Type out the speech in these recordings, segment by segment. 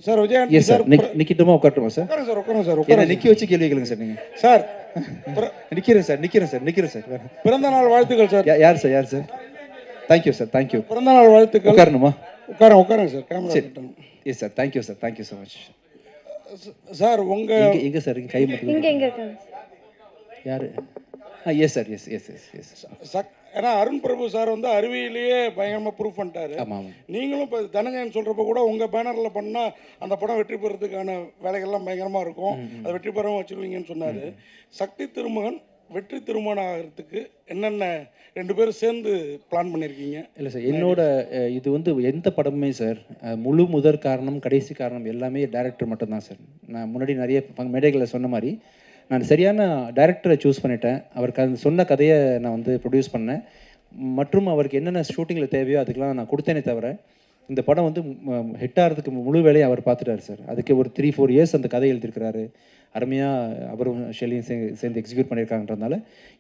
Sir Vijay Antony yes sir. நிற்கட்டுமா உட்காரட்டுமா sir? உட்காருங்க சார், உட்காருங்க சார், என்னை உட்காருங்க நிற்க வச்சு கேள்வி கேளுங்க சார் நீங்கள். சார். நிற்கிறேன் சார். பிறந்த நாள் வாழ்த்துக்கள் சார். யார் சார்? Thank you sir, thank you. பிறந்த நாள் வாழ்த்துக்கள். உட்காரணுமா? உட்காருங்க சார். கேமரா சரி. Yes sir, thank you so much. Sir எங்கே சார் கை மட்டும் இங்கே இருக்காங்க. யார்? Yes sir, yes. ஏன்னா அருண் பிரபு சார் வந்து அறிவியலையே பயங்கரமாக ப்ரூவ் பண்ணிட்டாரு. ஆமாம். நீங்களும் இப்போ தனஞ்சயன் சொல்கிறப்ப கூட உங்கள் பேனரில் பண்ணால் அந்த படம் வெற்றி பெறதுக்கான வேலைகள்லாம் பயங்கரமாக இருக்கும், அதை வெற்றி பெறவும் வச்சுருவீங்கன்னு சொன்னார். சக்தி திருமகன் வெற்றி திருமணம் ஆகிறதுக்கு என்னென்ன 2 பேரும் சேர்ந்து பிளான் பண்ணியிருக்கீங்க? இல்லை சார், என்னோட இது வந்து எந்த படமுமே சார் முழு முதற் காரணம் கடைசி காரணம் எல்லாமே டைரக்டர் மட்டும்தான் சார். நான் முன்னாடி நிறைய மேடைகளில் சொன்ன மாதிரி நான் சரியான டைரக்டரை சூஸ் பண்ணிட்டேன். அவருக்கு அந்த சொன்ன கதையை நான் வந்து ப்ரொடியூஸ் பண்ணேன். மற்றும் அவருக்கு என்னென்ன ஷூட்டிங்கில் தேவையோ அதுக்கெலாம் நான் கொடுத்தேனே தவிர இந்த படம் வந்து ஹிட் ஆகிறதுக்கு முழு வேலையை அவர் பார்த்துட்டார் சார். அதுக்கு ஒரு 3-4 இயர்ஸ் அந்த கதை எழுதியிருக்கிறாரு. அருமையாக அவரும் ஷெல்லியும் சேர்ந்து எக்ஸிக்யூட் பண்ணியிருக்காங்கன்றதுனால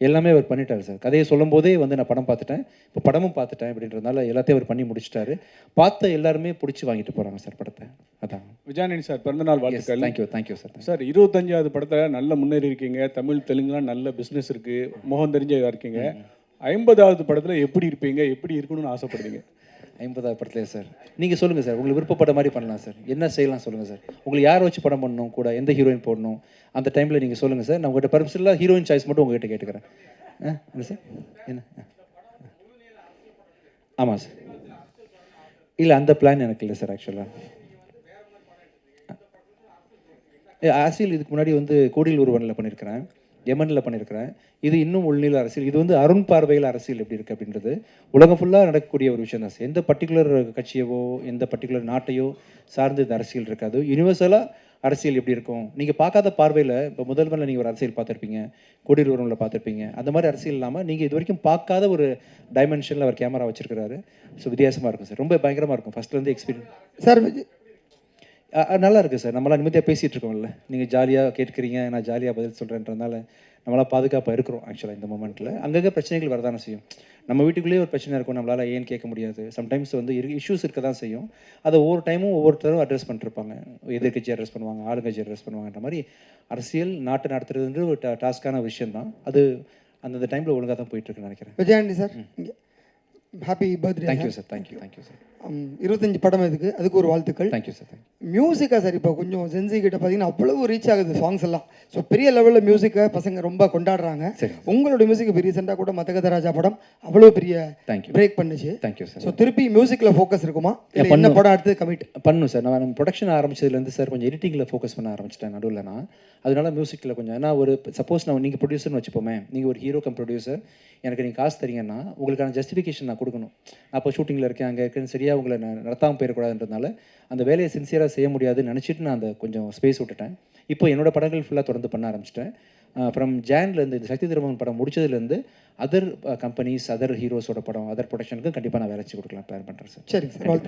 எல்லாமே அவர் பண்ணிட்டார் சார். கதையை சொல்லும் போதே வந்து நான் படம் பார்த்துட்டேன், இப்போ படமும் பார்த்துட்டேன் அப்படின்றதுனால எல்லாத்தையும் அவர் பண்ணி முடிச்சிட்டாரு. பார்த்த எல்லாருமே பிடிச்சி வாங்கிட்டு போகிறாங்க சார் படத்தை. அதான் விஜயானி சார் பிறந்தநாள் வாழ்த்துக்கள். Thank you sir. சார் 25வது படத்தில் நல்ல முன்னேறி இருக்கீங்க. தமிழ் தெலுங்குலாம் நல்ல பிஸ்னஸ் இருக்குது, முகம் தெரிஞ்ச இதாக இருக்கீங்க. 50வது படத்தில் எப்படி இருப்பீங்க, எப்படி இருக்கணும்னு ஆசைப்படுறீங்க? 50வது படத்துலையே சார் நீங்கள் சொல்லுங்கள் சார், உங்களுக்கு விருப்பப்பட்ட மாதிரி பண்ணலாம் சார். என்ன செய்யலாம் சொல்லுங்கள் சார். உங்களுக்கு யாரை வச்சு படம் பண்ணணும், கூட எந்த ஹீரோயின் போடணும் அந்த டைமில் நீங்கள் சொல்லுங்கள் சார். நான் உங்கள்கிட்ட பர்மிஷனில் ஹீரோயின் சாய்ஸ் மட்டும் உங்கள்கிட்ட கேட்டுக்கிறேன். என்ன சார்? என்ன? ஆமாம் சார். இல்லை அந்த பிளான் எனக்கு இல்லை சார். ஆக்சுவலாக அரசியல் இதுக்கு முன்னாடி வந்து கோடியில் ஒருவனில் பண்ணியிருக்கிறேன், எமனில் பண்ணியிருக்கிறேன். இது இன்னும் உள்நிலை அரசியல். இது வந்து அருண் பார்வையில் அரசியல் எப்படி இருக்குது அப்படின்றது உலகம் ஃபுல்லாக நடக்கக்கூடிய ஒரு விஷயம் தான். எந்த பர்டிகுலர் கட்சியவோ எந்த பர்டிகுலர் நாட்டையோ சார்ந்து இந்த அரசியல் இருக்காது. யூனிவர்சலாக அரசியல் எப்படி இருக்கும் நீங்கள் பார்க்காத பார்வையில். இப்போ முதல்வரில் நீங்கள் ஒரு அரசியல் பார்த்துருப்பீங்க, கோடியில் ஒருவனில் பார்த்துருப்பீங்க. அந்த மாதிரி அரசியல் இல்லாமல் நீங்கள் இது வரைக்கும் பார்க்காத ஒரு டைமென்ஷனில் அவர் கேமரா வச்சுருக்கிறாரு. ஸோ வித்தியாசமாக இருக்கும் சார், ரொம்ப பயங்கரமாக இருக்கும். ஃபஸ்ட்லேருந்து எக்ஸ்பீரியன்ஸ் சார். நல்லா இருக்குது சார். நம்மளாம் நிம்மதியாக பேசிகிட்டு இருக்கோம்ல, நீங்கள் ஜாலியாக கேட்குறீங்க, நான் ஜாலியாக பதில் சொல்கிறேன்றதுனால நம்மளால் பாதுகாப்பாக இருக்கிறோம். ஆக்சுவலாக இந்த மொமெண்ட்டில் அங்கங்கே பிரச்சனைகள் வரதானே செய்யும். நம்ம வீட்டுக்குள்ளேயே ஒரு பிரச்சனை இருக்கும், நம்மளால் ஏன்னு கேட்க முடியாது. சம்டைம்ஸ் வந்து இஷ்யூஸ் இருக்க தான் செய்யும். அதை ஒவ்வொரு டைமும் ஒவ்வொருத்தரும் அட்ரஸ் பண்ணிருப்பாங்க. எதிர்கட்சி அட்ரஸ் பண்ணுவாங்க, ஆளுங்கட்சி அட்ரஸ் பண்ணுவாங்கன்ற மாதிரி அரசியல் நாட்டை நடத்துறதுன்ற ஒரு டாஸ்க்கான விஷயம் தான். அது அந்தந்த டைமில் ஒழுங்காக தான் போயிட்டுருக்குன்னு நினைக்கிறேன். Vijayandi sir, happy birthday. Thank you sir. 25 படம் இதுக்கு, அதுக்கு ஒரு வாழ்த்துக்கள். Thank you sir. மியூசிக்காக சார் இப்போ கொஞ்சம் சென்சி கிட்ட பார்த்தீங்கன்னா அவ்வளவு ரீச் ஆகுது சாங்ஸ் எல்லாம். ஸோ பெரிய லெவலில் மியூசிக்கை பசங்க ரொம்ப கொண்டாடுறாங்க. உங்களோட மியூசிக் இப்போ ரீசெண்டாக கூட மதகதராஜா படம் அவ்வளோ பெரிய பிரேக் பண்ணுச்சு. Thank you sir. ஸோ திருப்பி மியூசிக்கில் ஃபோக்கஸ் இருக்குமா? என்ன படம் அடுத்து கமிட் பண்ணும் சார். நான் ப்ரொடக்ஷன் ஆரம்பிச்சதுலேருந்து சார் கொஞ்சம் எடிட்டிங்கில் ஃபோக்கஸ் பண்ண ஆரம்பிச்சிட்டேன் நடுவில். நான் அதனால மியூசிக்கில் கொஞ்சம் ஏன்னா ஒரு சப்போஸ் நான் நீங்கள் ப்ரொடியூசர்னு வச்சுப்போமே, நீங்கள் ஒரு ஹீரோ கம் ப்ரொடியூசர், எனக்கு நீங்கள் காசு தரீங்கன்னா உங்களுக்கான ஜஸ்டிஃபிகேஷன் நான் கொடுக்கணும். நான் இப்போ ஷூட்டிங்கில் இருக்கேன், அங்கே இருக்குன்னு சரியாக உங்களை நான் நடத்தாமல் போயிடக்கூடாதுன்றதுனால அந்த வேலையை சின்சியராக செய்ய முடியாதுன்னு நினச்சிட்டு நான் அந்த கொஞ்சம் ஸ்பேஸ் விட்டுட்டேன். இப்போ என்னோடய படங்கள் ஃபுல்லாக தொடர்ந்து பண்ண ஆரம்பிச்சிட்டேன். ஃப்ரம் ஜான்லேருந்து இந்த சக்தி திருமகன் படம் முடிச்சதுலேருந்து அதர் கம்பெனிஸ், அதர் ஹீரோஸோட படம், அதர் ப்ரொடக்ஷனுக்கு கண்டிப்பாக நான் வேலை வச்சு கொடுக்கலாம் பிளான் பண்ணுறேன் சார். சரி சார்.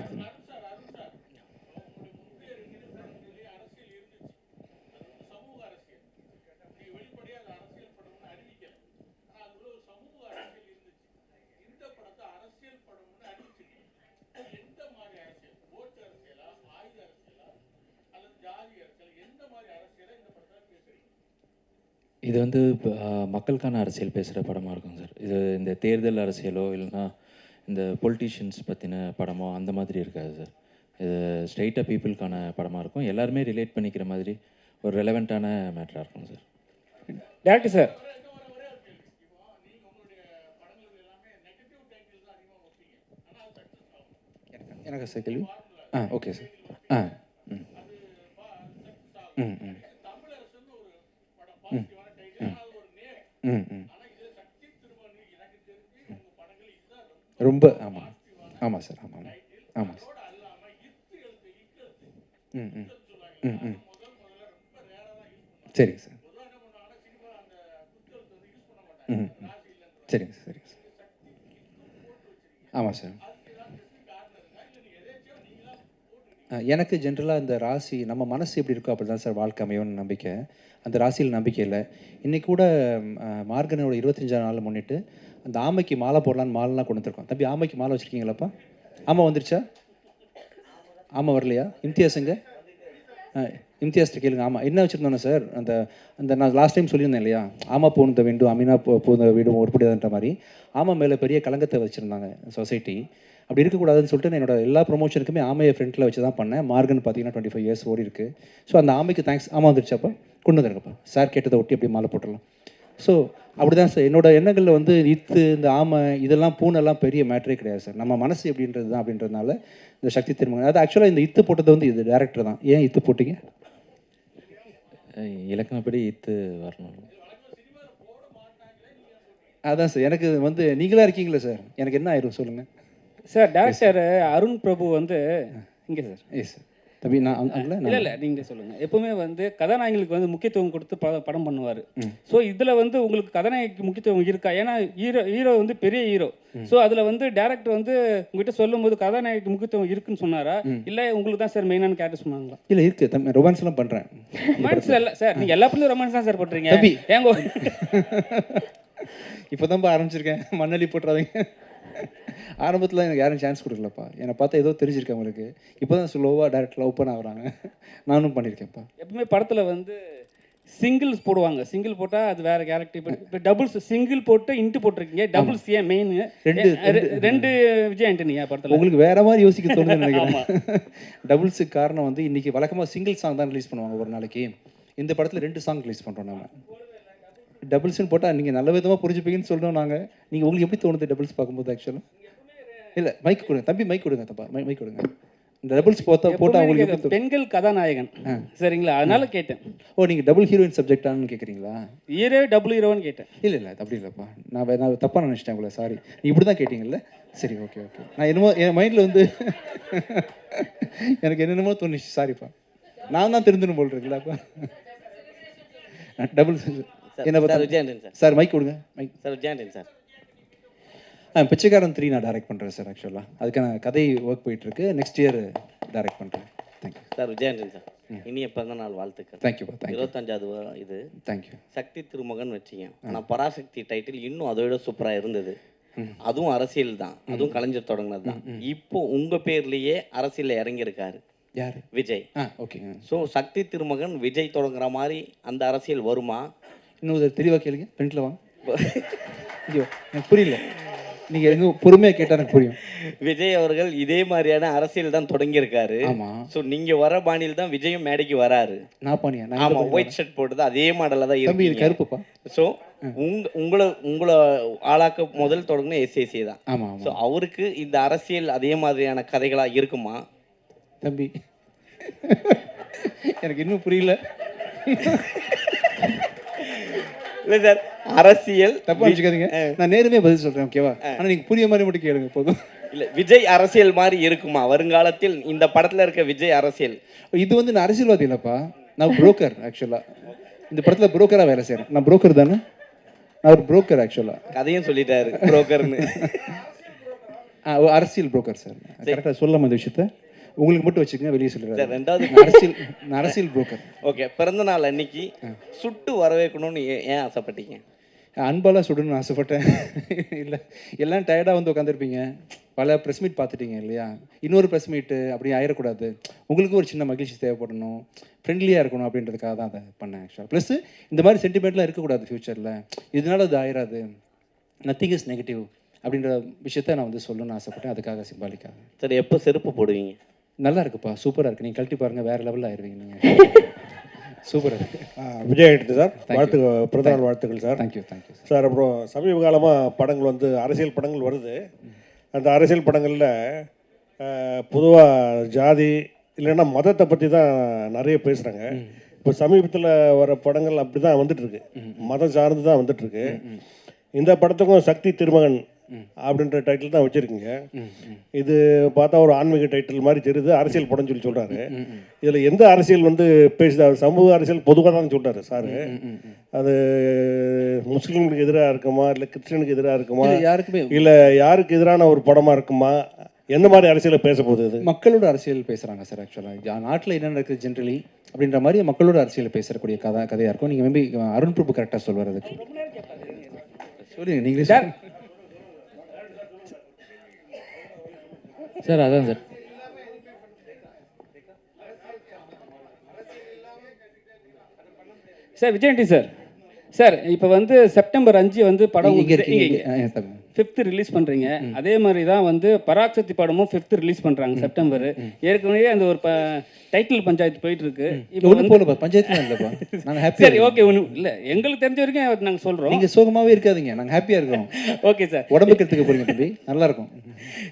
இது வந்து மக்களுக்கான அரசியல் பேசுகிற படமாக இருக்கும் சார். இது இந்த தேர்தல் அரசியலோ இல்லைன்னா இந்த பொலிட்டீஷியன்ஸ் பற்றின படமோ அந்த மாதிரி இருக்காது சார். இது ஸ்ட்ரெயிட்டாக பீப்புளுக்கான படமாக இருக்கும். எல்லாருமே ரிலேட் பண்ணிக்கிற மாதிரி ஒரு ரெலவெண்ட்டான மேட்டராக இருக்கும் சார். டேரக்டர் சார், எனக்கு சார் கேள்வி. Okay sir. ரொம்ப ஆமாம் சார். ஆமாம் சார். சரிங்க சார். சரிங்க சார். ஆமாம் சார். எனக்கு ஜென்ரலாக இந்த ராசி நம்ம மனசு எப்படி இருக்கோ அப்படி தான் சார் வாழ்க்கை அமையும்னு நம்பிக்கை. அந்த ராசியில் நம்பிக்கை இல்லை. இன்றைக்கி கூட மார்கனோட 25ஆம் நாள் முன்னிட்டு அந்த ஆமைக்கு மாலை போடலான்னு மாலைலாம் கொண்டு வந்துருக்கோம். தம்பி ஆமைக்கு மாலை வச்சுருக்கீங்களாப்பா? ஆமாம் வந்துருச்சா? ஆமாம் வரலையா? இம்தியாஸுங்க இம்தியாஸ்ட்டு கேளுங்க. ஆமாம், என்ன வச்சுருந்தோன்னா சார், அந்த அந்த நான் லாஸ்ட் டைம் சொல்லியிருந்தேன் இல்லையா, ஆமா பூந்த வேண்டும் அமீனா பூந்த வீடும் உருப்படியாதுன்ற மாதிரி ஆமா மேலே பெரிய களங்கத்தை வச்சுருந்தாங்க சொசைட்டி. அப்படி இருக்கக்கூடாதுன்னு சொல்லிட்டு நான் என்னோட எல்லா ப்ரொமோஷனுக்குமே ஆமையை ஃப்ரண்ட்டில் வச்சு தான் பண்ணேன். மார்கன் பார்த்தீங்கன்னா 25 இயர்ஸ் ஓடி இருக்கு. ஸோ அந்த ஆமைக்கு தேங்க்ஸ். ஆமாம் வந்துருச்சப்போ கொண்டு வந்துருங்கப்பா சார், கேட்டதை ஒட்டி அப்படியே மாலை போட்டுடலாம். ஸோ அப்படி தான் சார் என்னோட எண்ணங்களில் வந்து இத்து இந்த ஆமை இதெல்லாம் பூனெல்லாம் பெரிய மேட்டரே கிடையாது சார். நம்ம மனசு எப்படின்றது தான் அப்படின்றதுனால இந்த சக்தி திருமகன் அது ஆக்சுவலாக இந்த இத்து போட்டது வந்து இது டேரக்டர் தான். ஏன் இத்து போட்டிங்க? இலக்கணப்படி இத்து வரணும். அதான் சார், எனக்கு வந்து நீங்களாக இருக்கீங்களே சார், எனக்கு என்ன ஆயிரும் சொல்லுங்கள் சார். டேரக்டர் அருண் பிரபு வந்து இங்கே சார். Yes sir. தம்பி நான் இல்லை நீங்களே சொல்லுங்கள். எப்பவுமே வந்து கதாநாயகிகளுக்கு வந்து முக்கியத்துவம் கொடுத்து படம் பண்ணுவார். ஸோ இதில் வந்து உங்களுக்கு கதாநாயகிக்கு முக்கியத்துவம் இருக்கா? ஏன்னா ஹீரோ வந்து பெரிய ஹீரோ. ஸோ அதில் வந்து டேரக்டர் வந்து உங்ககிட்ட சொல்லும் போது கதாநாயகிக்கு முக்கியத்துவம் இருக்குன்னு சொன்னாரா, இல்லை உங்களுக்கு தான் சார் மெயினான கேரக்டர் சொன்னாங்களா? இல்லை இருக்குது தம்பி, ரொமான்ஸ்லாம் பண்ணுறேன். ரொமான்ஸ் இல்லை சார், நீங்கள் எல்லா படத்துலையும் ரொமான்ஸ் தான் சார் பண்ணுறீங்க. தம்பி ஏங்கோ இப்போ தான்ப்பா ஆரம்பிச்சிருக்கேன், மண்ணலி போட்டுறாதீங்க. ஆரம்பத்தில் எனக்கு யாரும் சான்ஸ் கொடுக்கலப்பா. என்னை பார்த்தா ஏதோ தெரிஞ்சிருக்கேன் அவங்களுக்கு. இப்போ தான் ஸ்லோவாக டேரக்டர் ஓப்பன் ஆகுறாங்க. நானும் பண்ணியிருக்கேன்ப்பா. எப்பவுமே படத்தில் வந்து சிங்கிள்ஸ் போடுவாங்க. சிங்கிள் போட்டால் அது வேறு கேரக்டர். இப்போ டபுள்ஸ் சிங்கிள் போட்டு இன்ட்டு போட்டிருக்கீங்க. டபுள்ஸ் ஏன் மெயின்? ரெண்டு விஜய் ஆண்டனியா படத்தில்? உங்களுக்கு வேற மாதிரி யோசிக்க தோணுதுன்னு நினைக்கிறேன். டபுள்ஸுக்கு காரணம் வந்து இன்றைக்கி வழக்கமாக சிங்கிள் சாங் தான் ரிலீஸ் பண்ணுவாங்க ஒரு நாளைக்கு. இந்த படத்தில் 2 சாங் ரிலீஸ் பண்ணுறோம் நம்ம. டபுள்ஸ்னு போட்டால் நீங்கள் நல்ல விதமாக புரிஞ்சுப்பீங்கன்னு சொல்கிறோம் நாங்கள். நீங்கள் உங்களுக்கு எப்படி தோணுது டபுள்ஸ் பார்க்கும்போது? ஆக்சுவலாக இல்லை, மைக் கொடுங்க தம்பி, மைக் கொடுங்க தப்பா, மைக் கொடுங்க. இந்த டபுள்ஸ் போட்டால் உங்களுக்கு பெண்கள் கதாநாயகன் சரிங்களா, அதனால கேட்டேன். ஓ, நீங்கள் டபுள் ஹீரோயின் சப்ஜெக்டானு கேட்குறீங்களா? ஹீரோ டபுள் ஹீரோன்னு கேட்டேன். இல்லை அப்படி இல்லைப்பா, நான் தப்பாக நினச்சிட்டேன் உங்களை, சாரி. நீ இப்படி தான் கேட்டிங்கல்ல, சரி ஓகே. நான் என்னமோ என் மைண்டில் வந்து எனக்கு என்னென்னமோ தோணுச்சு, சாரிப்பா. நான் தான் தெரிஞ்சுன்னு போல் இருக்குல்லப்பா. டபுள் என்ன பார்த்தா சார், மைக் கொடுங்க. Mike sir Vijay Antony sir. Pichaikkaran 3 நான் டைரக்ட் பண்ணுறேன் சார். ஆக்சுவலாக அதுக்கான கதை ஒர்க் போயிட்டுருக்கு. நெக்ஸ்ட் இயர் டைரக்ட் பண்ணுறேன். Thank you sir. விஜயாண்டன் சார், இனிய பிறந்த நாள் வாழ்த்துக்கள். தேங்க்யூப்பா. 25வது இது. தேங்க்யூ. சக்தி திருமகன் வச்சிங்க. ஆனால் பராசக்தி டைட்டில் இன்னும் அதோட சூப்பராக இருந்தது. அதுவும் அரசியல் தான், அதுவும் கலைஞர் தொடங்கினது தான். இப்போ உங்கள் பேர்லேயே அரசியலில் இறங்கியிருக்காரு யார்? விஜய். ஓகே. ஸோ சக்தி திருமகன் விஜய் தொடங்குற மாதிரி அந்த அரசியல் வருமா? இன்னும் தெளிவாக கேளுங்க, ஃப்ரெண்டில் வாங்க. ஐயோ எனக்கு புரியல, நீங்கள் எங்கே பொறுமையாக கேட்டால் எனக்கு புரியும். விஜய் அவர்கள் இதே மாதிரியான அரசியல் தான் தொடங்கியிருக்காரு. ஆமாம். ஸோ நீங்கள் வர பாணியில் தான் விஜயும் மேடைக்கு வராரு. நான் பாணியா? ஆமாம், ஒயிட் ஷர்ட் போட்டது அதே மாடலில் தான் தம்பி, இது இருக்கு. கருப்புப்பா. ஸோ உங்களை ஆளாக்க முதல் தொடங்கின எஸ்ஏசி தான். ஆமாம். ஸோ அவருக்கு இந்த அரசியல் அதே மாதிரியான கதைகளாக இருக்குமா? தம்பி எனக்கு இன்னும் புரியல. இல்லை சார், அரசியல் தப்பா வச்சுக்காதீங்க, நான் நேருமே பதில் சொல்கிறேன், ஓகேவா? ஆனால் நீங்கள் புரிய மாதிரி மட்டும் கேளுங்க போதும். இல்லை, விஜய் அரசியல் மாதிரி இருக்குமா வருங்காலத்தில்? இந்த படத்தில் இருக்க விஜய் அரசியல் இது வந்து நான் அரசியல்வாதி இல்லைப்பா, நான் புரோக்கர். ஆக்சுவலாக இந்த படத்தில் புரோக்கராக வேலை செய்கிறேன். நான் புரோக்கர் தானே, நான் ஒரு புரோக்கர். ஆக்சுவலாக கதையும் சொல்லிட்டாரு புரோக்கர்னு. அரசியல் புரோக்கர் சார். கரெக்டாக சொல்லாம இந்த விஷயத்த உங்களுக்கு மட்டும் வச்சுக்கோங்க, வெளியே சொல்லுறேன். ரெண்டாவது அரசியல் புரோக்கர். ஓகே, பிறந்த நாள் அன்னைக்கு சுட்டு வரவேற்கணும்னு ஏன் ஆசைப்பட்டீங்க? அன்பாலாக சுடணும்னு ஆசைப்பட்டேன். இல்லை, எல்லாம் டயர்டாக வந்து உட்காந்துருப்பீங்க, பல ப்ரெஸ் மீட் பார்த்துட்டீங்க இல்லையா? இன்னொரு ப்ரெஸ் மீட்டு அப்படி ஆயிடக்கூடாது, உங்களுக்கு ஒரு சின்ன மகிழ்ச்சி தேவைப்படணும், ஃப்ரெண்ட்லியாக இருக்கணும் அப்படின்றதுக்காக தான் அதை பண்ணேன் ஆக்சுவலாக. ப்ளஸ் இந்த மாதிரி சென்டிமெண்ட்லாம் இருக்கக்கூடாது ஃப்யூச்சரில், இதனால அது ஆயிடாது, நத்திங் இஸ் நெகட்டிவ் அப்படின்ற விஷயத்த நான் வந்து சொல்லணும்னு ஆசைப்பட்டேன். அதுக்காக சிம்பாலிக்காக. சரி, எப்போ செருப்பு போடுவீங்க? நல்லா இருக்குப்பா, சூப்பராக இருக்குது, நீங்கள் கழட்டி பாருங்கள், வேறு லெவலில் ஆயிடுவீங்க நீங்கள். சூப்பராக இருக்குது. விஜய் எடுத்து சார், வாழ்த்துக்கள், பிறந்தநாள் வாழ்த்துக்கள் சார். Thank you sir. அப்புறம் சமீப காலமாக படங்கள் வந்து அரசியல் படங்கள் வருது. அந்த அரசியல் படங்களில் பொதுவாக ஜாதி இல்லைன்னா மதத்தை பற்றி தான் நிறைய பேசுகிறாங்க. இப்போ சமீபத்தில் வர படங்கள் அப்படி தான் வந்துட்டுருக்கு, மதம் சார்ந்து தான் வந்துட்டுருக்கு. இந்த படத்துக்கும் சக்தி திருமகன் அப்படின்ற டைட்டில் தான் வச்சுருக்கீங்க. இது பார்த்தா ஒரு ஆன்மீக டைட்டில் மாதிரி தெரியுது, அரசியல் படம்னு சொல்லி சொல்கிறாரு. இதில் எந்த அரசியல் வந்து பேசுது? சமூக அரசியல் பொதுவாக தான் சொல்கிறாரு சார். அது முஸ்லீம்களுக்கு எதிராக இருக்குமா, இல்லை கிறிஸ்டினுக்கு எதிராக இருக்குமா, யாருக்குமே இல்லை யாருக்கு எதிரான ஒரு படமாக இருக்குமா? எந்த மாதிரி அரசியலை பேச போகுது? அது மக்களோட அரசியல் பேசுகிறாங்க சார். ஆக்சுவலாக நாட்டில் என்ன நடக்குது ஜென்ரலி அப்படின்ற மாதிரி மக்களோட அரசியல் பேசக்கூடிய கதையாக இருக்கும். நீங்கள் மேபி அருண் பிரபு கரெக்டாக சொல்வார் அதுக்கு. சொல்லுங்க நீங்களே சார். சார் அதான் சார், சார் விஜயண்டி சார் சார் இப்போ வந்து செப்டம்பர் 5 வந்து படம் இங்கே இருக்கீங்க 5th ரிலீஸ் பண்ணுறீங்க. அதே மாதிரி தான் வந்து பராக்சக்தி படமும் 5th ரிலீஸ் பண்ணுறாங்க செப்டம்பர். ஏற்கனவே அந்த ஒரு டைட்டில் பஞ்சாயத்து போயிட்டு இருக்கு. இப்போ ஒன்றும் போகலப்பா, பஞ்சாயத்துலாம் இல்லைப்பா, நாங்கள் ஹாப்பி. சரி ஓகே, ஒன்றும் இல்லை, எங்களுக்கு தெரிஞ்ச வரைக்கும் நாங்கள் சொல்கிறோம். நீங்கள் சோகமாகவே இருக்காதீங்க, நாங்கள் ஹாப்பியாக இருக்கோம். ஓகே சார், உடம்புக்கு எடுத்துக்க போகிறீங்க தம்பி, நல்லாயிருக்கும்.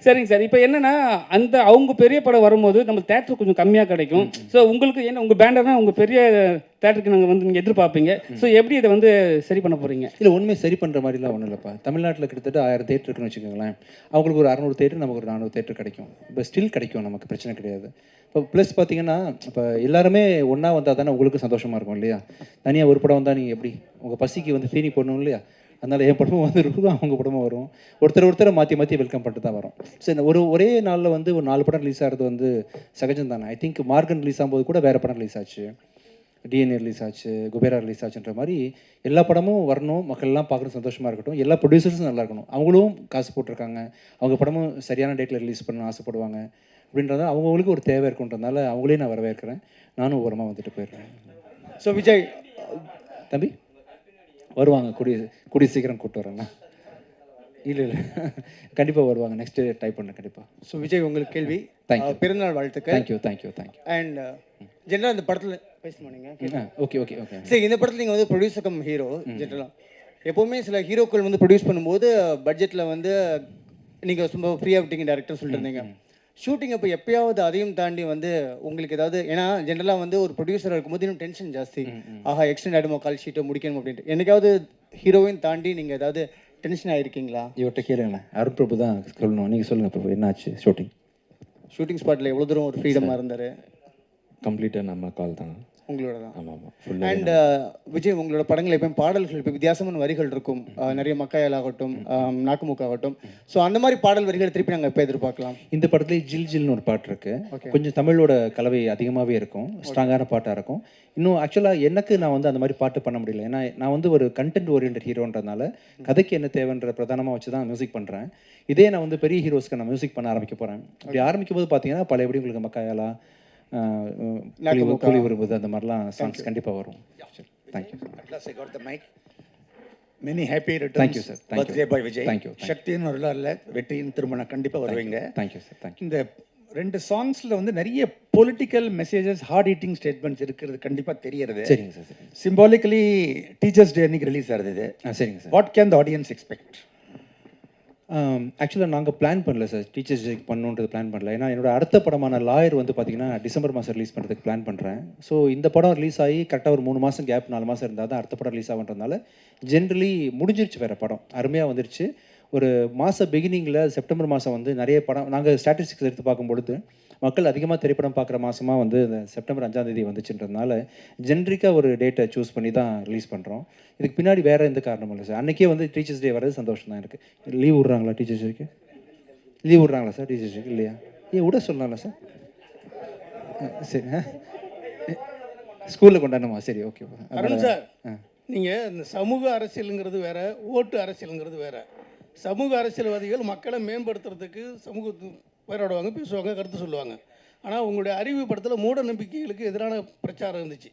சரிங்க சார். இப்போ என்னன்னா அந்த அவங்க பெரிய படம் வரும்போது நம்ம தேட்டர் கொஞ்சம் கம்மியாக கிடைக்கும். ஸோ உங்களுக்கு என்ன உங்கள் பேண்டர்னா உங்கள் பெரிய தேட்டருக்கு நாங்கள் வந்து நீங்கள் எதிர்பார்ப்பீங்க. ஸோ எப்படி இதை வந்து சரி பண்ண போகிறீங்க? இல்லை உண்மையை சரி பண்ணுற மாதிரிலாம் ஒன்றும் இல்லைப்பா. தமிழ்நாட்டில் கிட்டத்தட்ட 1000 தேட்டர் இருக்குன்னு வச்சுக்கோங்களேன். அவங்களுக்கு ஒரு 600 தேட்டர், நமக்கு ஒரு 400 தேட்டர் கிடைக்கும். இப்போ ஸ்டில் கிடைக்கும், நமக்கு பிரச்சனை கிடையாது. இப்போ ப்ளஸ் பார்த்தீங்கன்னா இப்போ எல்லாருமே ஒன்றா வந்தால் தானே உங்களுக்கு சந்தோஷமாக இருக்கும் இல்லையா? தனியாக ஒரு படம் வந்தால் நீங்கள் எப்படி உங்கள் பசிக்கு வந்து தீனி போடணும் இல்லையா? அதனால் என் படமும் வந்து இருக்கும், அவங்க படமும் வரும். ஒருத்தரை மாற்றி வெல்கம் பண்ணிட்டு தான் வரும். சரி, ஒரே நாளில் வந்து ஒரு 4 படம் ரிலீஸ் ஆகிறது வந்து சகஜம் தானே. ஐ திங்க் மார்கன் ரிலீஸ் ஆகும்போது கூட வேறு படம் ரிலீஸ் ஆச்சு, டிஎன்ஏ ரிலீஸ் ஆச்சு, குபேரா ரிலீஸ் ஆச்சுன்ற மாதிரி எல்லா படமும் வரணும், மக்கள்லாம் பார்க்குறது சந்தோஷமாக இருக்கட்டும், எல்லா ப்ரொடியூசர்ஸும் நல்லா இருக்கணும். அவங்களும் காசு போட்டிருக்காங்க, அவங்க படமும் சரியான டேட்டில் ரிலீஸ் பண்ண ஆசைப்படுவாங்க அப்படின்றத அவங்களுக்கு ஒரு தேவை இருக்குன்றதுனால அவங்களே நான் வரவேற்கிறேன். நானும் ஓரமாக வந்துட்டு போயிடுறேன். ஸோ விஜய் தம்பி வருவாங்க, கூடிய சீக்கிரம் கூப்பிட்டு வரேண்ணா. இல்லை கண்டிப்பாக வருவாங்க, நெக்ஸ்ட் டைப் பண்ண கண்டிப்பாக. ஸோ விஜய் உங்களுக்கு கேள்வி. தேங்க்யூ. பிறந்தநாள் வாழ்த்துக்கள். தேங்க்யூ. அண்ட் ஜென்ரலாக இந்த படத்தில் பேசணும் நீங்கள். ஓகே. சரி, இந்த படத்தில் நீங்கள் வந்து ப்ரொடியூசர் கம் ஹீரோ. ஜென்ரலாக எப்போவுமே சில ஹீரோக்கள் வந்து ப்ரொடியூஸ் பண்ணும்போது பட்ஜெட்டில் வந்து நீங்கள் ரொம்ப ஃப்ரீயாக விட்டீங்க டேரக்டர் சொல்லிட்டு இருந்தீங்க. ஷூட்டிங் அப்போ எப்பயாவது அதையும் தாண்டி வந்து உங்களுக்கு ஏதாவது, ஏன்னா ஜென்ரலாக வந்து ஒரு ப்ரொடியூசராக இருக்கும்போது இன்னும் டென்ஷன் ஜாஸ்தி, ஆஹா எக்ஸ்டெண்ட் ஆகிடுமோ, கால் ஷீட்டை முடிக்கணும் அப்படின்ட்டு, என்னைக்காவது ஹீரோவையும் தாண்டி நீங்கள் ஏதாவது டென்ஷன் ஆகிருக்கீங்களா? இவர்கிட்ட கேளுங்க, அருண் பிரபு தான் சொல்லணும். நீங்கள் சொல்லுங்கள் பிரபு, என்னாச்சு ஷூட்டிங் ஸ்பாட்டில் எவ்வளோ தூரம் ஒரு ஃப்ரீடமாக இருந்தார்? கம்ப்ளீட்டாக நம்ம கால் தான், உங்களோட தான். ஆமாம். அண்ட் விஜய், உங்களோட படங்கள் எப்பயும் பாடல்கள் இப்போ வித்தியாசமான வரிகள் இருக்கும், நிறைய மக்காயல் ஆகட்டும், நாக்குமுக்கு ஆகட்டும். ஸோ அந்த மாதிரி பாடல் வரிகள் திருப்பி நாங்கள் எப்போ எதிர்பார்க்கலாம்? இந்த படத்துல ஜில்னு ஒரு பாட்டு இருக்கு, கொஞ்சம் தமிழோட கலவை அதிகமாகவே இருக்கும், ஸ்ட்ராங்கான பாட்டாக இருக்கும். இன்னும் ஆக்சுவலாக எனக்கு நான் வந்து அந்த மாதிரி பாட்டு பண்ண முடியல, ஏன்னா நான் வந்து ஒரு கண்டென்ட் ஓரியன்ட் ஹீரோன்றதுனால கதைக்கு என்ன தேவைன்ற பிரதானமாக வச்சு தான் மியூசிக் பண்ணுறேன். இதே நான் வந்து பெரிய ஹீரோஸ்க்கு நான் மியூசிக் பண்ண ஆரம்பிக்க போகிறேன். அப்படி ஆரம்பிக்கும் போது பார்த்தீங்கன்னா பல எப்படி உங்களுக்கு மக்காயாலா, கூலி வரும்போது அந்த மாதிரிலாம் சாங்ஸ் கண்டிப்பாக வரும். Thank you. Atlas, I got the mic. Many happy returns. Thank you, sir. Thank birthday you. boy Vijay. Thank you. சக்தின்னு ஒரு இல்லை, வெற்றியின் திருமணம் கண்டிப்பாக வருவீங்க. Thank you sir. தேங்க்யூ. இந்த 2 சாங்ஸில் வந்து நிறைய political messages, hard hitting statements இருக்கிறது கண்டிப்பாக தெரியறது. சரிங்க சார். சிம்பாலிக்கலி டீச்சர்ஸ் டே அன்னைக்கு ரிலீஸ் ஆகுது இது. சரிங்க sir. What can the audience expect? ஆக்சுவலாக நாங்கள் பிளான் பண்ணல சார், டீச்சர்ஸ் டேக்கு பண்ணணுன்றது பிளான் பண்ணல. ஏன்னா என்னோட அடுத்த படமான லாயர் வந்து பார்த்தீங்கன்னா டிசம்பர் மாதம் ரிலீஸ் பண்ணுறதுக்கு பிளான் பண்ணுறேன். ஸோ இந்த படம் ரிலீஸ் ஆகி கரெக்டாக ஒரு 3 மாதம் கேப், 4 மாதம் இருந்தால் தான் அடுத்த படம் ரிலீஸ் ஆகுன்றதுனால ஜென்ரலி முடிஞ்சிருச்சு வேறு படம், அருமையாக வந்துருச்சு. ஒரு பிகினிங்கில் செப்டம்பர் மாதம் வந்து நிறைய படம் நாங்கள் ஸ்டாட்டிஸ்டிக்ஸ் எடுத்து பார்க்கும்பொழுது மக்கள் அதிகமாக திரைப்படம் பார்க்குற மாதமாக வந்து இந்த செப்டம்பர் 5ஆம் தேதி வந்துச்சுன்றதுனால ஜென்ரிக்காக ஒரு டேட்டை சூஸ் பண்ணி தான் ரிலீஸ் பண்ணுறோம். இதுக்கு பின்னாடி வேறு எந்த காரணமும் இல்லை சார். அன்றைக்கே வந்து டீச்சர்ஸ் டே வர்றது சந்தோஷம் தான் எனக்கு. லீவ் விட்றாங்களா டீச்சர்ஸ் டேக்கு? லீவ் விட்றாங்களா சார் டீச்சர்ஸ் டேக்கு? இல்லையா? விட சொல்லலாம்ல சார்? சரி, ஸ்கூலில் கொண்டாடணுமா? சரி, ஓகே. அருண் சார், நீங்கள் இந்த சமூக அரசியலுங்கிறது வேற, ஓட்டு அரசியலுங்கிறது வேற. சமூக அரசியல்வாதிகள் மக்களை மேம்படுத்துறதுக்கு சமூகத்து போராடுவாங்க, பேசுவாங்க, கருத்து சொல்லுவாங்க. ஆனால் உங்களுடைய அறிவு படத்தில் மூட நம்பிக்கைகளுக்கு எதிரான பிரச்சாரம் இருந்துச்சு.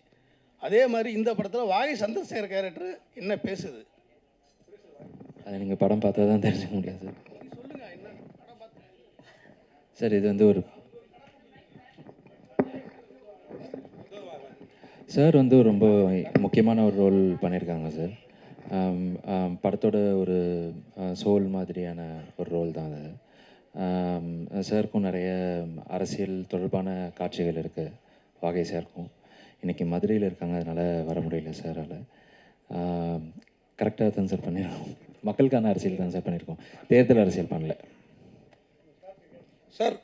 அதே மாதிரி இந்த படத்தில் வாகை சந்திரசேகர் கேரக்டர் என்ன பேசுது? அதை நீங்கள் படம் பார்த்தா தான் தெரிஞ்சுக்க முடியாது சார். இது வந்து ஒரு சார் வந்து ரொம்ப முக்கியமான ஒரு ரோல் பண்ணியிருக்காங்க சார். படத்தோட ஒரு சோல் மாதிரியான ஒரு ரோல் தான் அது. சாருக்கும் நிறைய அரசியல் தொடர்பான காட்சிகள் இருக்குது வாகை சாருக்கும். இன்றைக்கி மதுரையில் இருக்காங்க, அதனால் வர முடியல சாரால். கரெக்டாக தான் சார் பண்ணியிருக்கோம், மக்களுக்கான அரசியல் தான் சார் பண்ணியிருக்கோம், தேர்தல் அரசியல் பண்ணல சார்.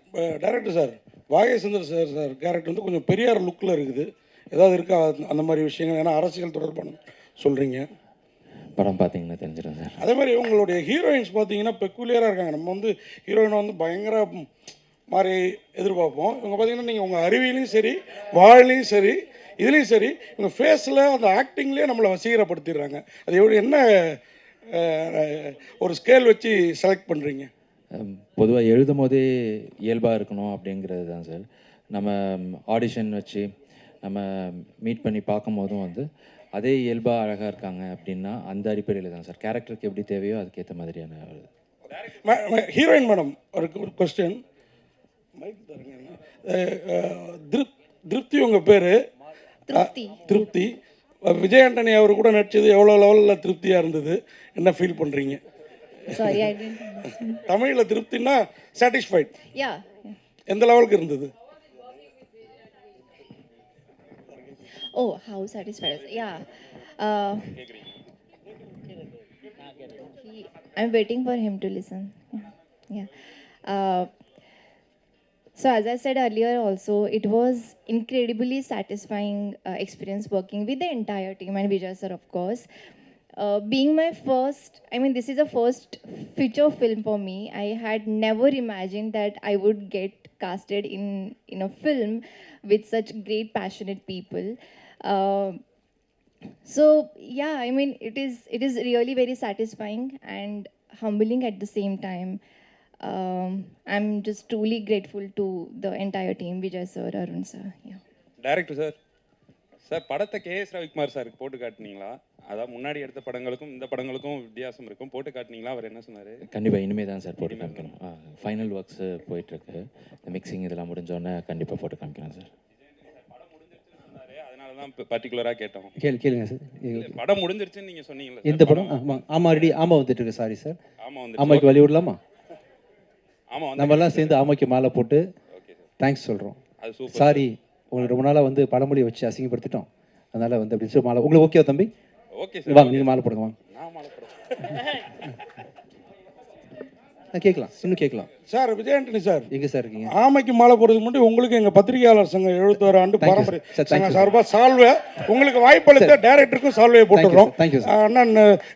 டைரக்டர் சார், வாகை சந்திரசேகர் சார் கேரக்டர் வந்து கொஞ்சம் பெரியார் லுக்கில் இருக்குது, ஏதாவது இருக்கா அந்த மாதிரி விஷயங்கள்? ஏன்னா அரசியல் தொடர்பான சொல்கிறீங்க, படம் பார்த்தீங்கன்னா தெரிஞ்சிடும் சார். அதே மாதிரி உங்களுடைய ஹீரோயின்ஸ் பார்த்தீங்கன்னா பெக்குலியராக இருக்காங்க. நம்ம வந்து ஹீரோயினை வந்து பயங்கர மாதிரி எதிர்பார்ப்போம். இவங்க பார்த்தீங்கன்னா நீங்கள் உங்கள் அறிவியலையும் சரி, வாழ்லையும் சரி, இதுலேயும் சரி, இவங்க ஃபேஸில் அந்த ஆக்டிங்லேயே நம்மளை வசீகரப்படுத்திடுறாங்க. அது எப்படி, என்ன ஒரு ஸ்கேல் வச்சு செலக்ட் பண்ணுறீங்க? பொதுவாக எழுதும் போதே இயல்பாக இருக்கணும் அப்படிங்கிறது தான் சார். நம்ம ஆடிஷன் வச்சு நம்ம மீட் பண்ணி பார்க்கும் போதும் வந்து அதே இயல்பாக அழகாக இருக்காங்க அப்படின்னா அந்த அடிப்படையில் தான் சார். கேரக்டருக்கு எப்படி தேவையோ அதுக்கேற்ற மாதிரியான ஹீரோயின் மேடம் ஒரு கொஸ்டின். திருப்தி உங்கள் பேர் திருப்தி. விஜய் ஆண்டனி அவர் கூட நடிச்சது எவ்வளோ லெவலில் திருப்தியாக இருந்தது, என்ன ஃபீல் பண்ணுறீங்க? Sorry, I didn't. தமிழில் திருப்தினா சாட்டிஸ்ஃபைட். Yeah. எந்த லெவலுக்கு இருந்தது? Oh, how satisfied. Yeah. I'm waiting for him to listen. Yeah. So as I said earlier also, it was incredibly satisfying experience working with the entire team and Vijay sir, of course. Being my first, I mean, this is the first feature film for me. I had never imagined that I would get casted in a film with such great, passionate people. So yeah, I mean, it is really very satisfying and humbling at the same time. I'm just truly grateful to the entire team, Vijay sir, Arun sir. Yeah. Director sir, sir படத்தை KS Ravikumar சாருக்கு போட்டு காட்டினீங்களா? அதான் முன்னாடி எடுத்த படங்களுக்கும் இந்த படங்களுக்கும் வித்தியாசம் இருக்கும், போட்டு காட்டினீங்களா? அவர் என்ன சொன்னார்? கண்டிப்பாக இனிமேல் தான் சார் போட்டு காமிக்கணும். ஃபைனல் ஒர்க்ஸு போயிட்டுருக்கு, இந்த மிக்சிங் இதெல்லாம் முடிஞ்சோடனே கண்டிப்பாக போட்டு காமிக்கணும் சார். படம் முடிஞ்சிருச்சுன்னு சொன்னார், அதனால தான் பர்டிகுலராக கேட்டோம். கேளுங்க சார். படம் முடிஞ்சிருச்சுன்னு நீங்கள் சொன்னீங்களா? இந்த படம் ஆமாம் ரெடி. ஆமாம் வந்துட்டு இருக்கு. Sorry sir. ஆமாம் வந்து ஆமாக்கு வழி விடலாமா? ஆமாம் நம்ம எல்லாம் சேர்ந்து ஆமாக்கு மாலை போட்டு தேங்க்ஸ் சொல்கிறோம். அது சூப்பர். சாரி, உங்களுக்கு ரொம்ப நாளாக வந்து பழமொழி வச்சு அசிங்கப்படுத்திட்டோம், அதனால் வந்து அப்படின்னு சொல்லி மாலை. உங்களுக்கு ஓகேவா தம்பி? Okay sir. வாங்க, நீங்கள் மாலை போடுங்க வாங்க. நான் மாலை போடுறேன். கேட்கலாம், இன்னும் கேட்கலாம் சார். விஜய் ஆண்டனி சார் எங்கே சார் இருக்கீங்க? ஆமைக்கு மாலை போடுறதுக்கு முன்னாடி உங்களுக்கு எங்கள் பத்திரிகையாளர் சங்கம் 71 ஆண்டு பாரம்பரிய சங்க சார்பாக சால்வை உங்களுக்கு வாய்ப்பளித்த டைரக்டருக்கும் சால்வையை போட்டுடுறோம். Thank you sir. அண்ணன்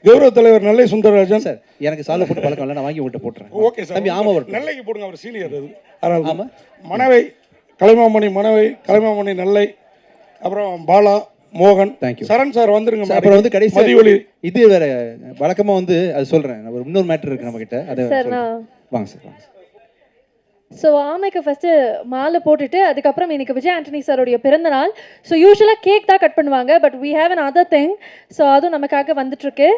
கௌரவ தலைவர் நெல்லை சுந்தரராஜன் சார், எனக்கு சால்வை போட்டு பழக்கம் இல்லை, நான் வாங்கி உங்கள்கிட்ட போட்டுறேன். Okay sir. தம்பி ஆமாம் வரும். நெல்லைக்கு போடுங்க, அவர் சீனியர். அது ஆமாம். மணவை கலைமாமணி நெல்லை, அப்புறம் பாலா, மோகன், தேங்க்யூ. சரண் சார் வந்துருங்க. அப்புறம் வந்து கடைசி மதிவொலி. இது வேற வழக்கமாக வந்து அது சொல்கிறேன், ஒரு இன்னொரு மேட்டர் இருக்குது நம்மக்கிட்ட, அதை வாங்க சார் வாங்க. ஸோ ஆமைக்கு ஃபஸ்ட்டு மாலை போட்டுட்டு அதுக்கப்புறம் இன்னைக்கு விஜய் ஆண்டனி சாரோடைய பிறந்த நாள். ஸோ யூஸ்வலாக கேக் தான் கட் பண்ணுவாங்க, but we have another thing. So அதுவும் நமக்காக வந்துட்டுருக்கு.